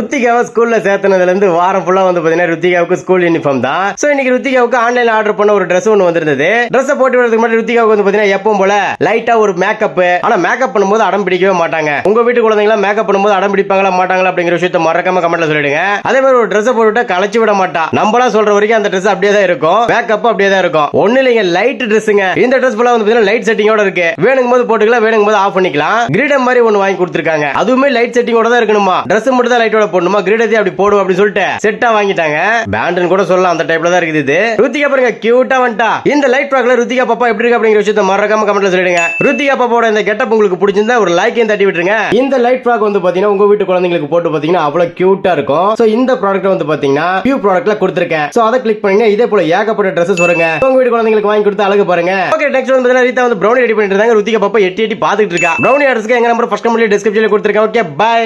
ருத்திகாவை ஸ்கூல்ல சேர்த்தனதுல இருந்து வாரம் ஃபுல்லா வந்து பாத்தீங்கன்னா ருத்திகாவுக்கு ஸ்கூல் யூனிஃபார்ம் தான். சோ இன்னைக்கு ருத்திகாவுக்கு ஆன்லைன்ல ஆர்டர் பண்ண ஒரு Dress ஒன்னு வந்திருந்தது. Dress போட்டு வரதுக்கு முன்னாடி ருத்திகாவுக்கு வந்து பாத்தீங்கன்னா எப்பவும் போல லைட்டா ஒரு மேக்கப். ஆனா மேக்கப் பண்ணும்போது அடம் பிடிக்கவே மாட்டாங்க. உங்க வீட்டு குழந்தைங்களா மேக்கப் பண்ணும்போது அடம் பிடிப்பாங்களா மாட்டாங்களா அப்படிங்கிற விஷயத்தை மறக்காம கமெண்ட்ல சொல்லிடுங்க. அதே மாதிரி ஒரு Dress போட்டுட்டா கலச்சி விட மாட்டா. நம்மளா சொல்ற வரைக்கும் அந்த Dress அப்படியே தான் இருக்கும். மேக்கப் அப்படியே தான் இருக்கும். ஒண்ணு இல்லைங்க, லைட் Dressங்க. இந்த Dress ஃபுல்லா வந்து பாத்தீங்கன்னா லைட் செட்டிங்கோட இருக்கு. வேணுங்கும் போது போட்டுக்கலாம், வேணுங்கும் போது ஆஃப் பண்ணிக்கலாம். கிரீடம் மாதிரி ஒன்னு வாங்கி கொடுத்திருக்காங்க. அதுவுமே லைட் செட்டிங்கோட தான் இருக்கணுமா. Dress மட்டும் தான் லைட்டோட போடணுமா, கிரீடத்தை அப்படி போடுவோம் அப்படி சொல்லிட்டு செட்டா வாங்கிட்டாங்க. பேண்ட்னு கூட சொல்லலாம், அந்த டைப்ல தான் இருக்குது இது. ருத்திகா பாருங்க கியூட்டா வந்துட்டா. இந்த லைட் ஃப்ராக்ல ருத்திகா பாப்பா எப்படி இருக்கு அப்படிங்கிற விஷயத்தை மறக்காம கமெண்ட்ல சொல்லிடுங்க. ருத்திகா பாப்பாவோட இந்த கெட்டப் உங்களுக்கு பிடிச்சிருந்தா ஒரு லைக்கையும் தட்டி விட்டுருங்க. இந்த லைட் ஃப்ராக் வந்து பாத்தீங்கன்னா உங்க வீட்டு குழந்தைங்களுக்கு போட்டு பாத்தீங்கன்னா அவ்வளவு கியூட்டா இருக்கும். சோ இந்த ப்ராடக்ட் வந்து பாத்தீங்கன்னா பியூ ப்ராடக்ட்ல கொடுத்திருக்கேன். சோ அதை கிளிக் பண்ணீங்க, இதே போல ஏகப்பட்ட Dresses வருங்க. உங்க வீட்டு குழந்தைங்களுக்கு வாங்கி கொடுத்து அழகு பாருங்க. ஓகே, நெக்ஸ்ட் வந்து பாத்தீங்கன்னா ரீதா வந்து ப்ரௌனி ரெடி பண்ணிட்டு இருக்காங்க. ருத்திகா பாப்பா எட்டி எட்டி பாத்துட்டு இருக்கா. ப்ரௌனி ஆர்டர்ஸ்க்கு எங்க நம்பர் ஃபர்ஸ்ட் கமெண்ட்ல டிஸ்கிரிப்ஷன்ல கொடுத்திருக்கேன். Okay, by.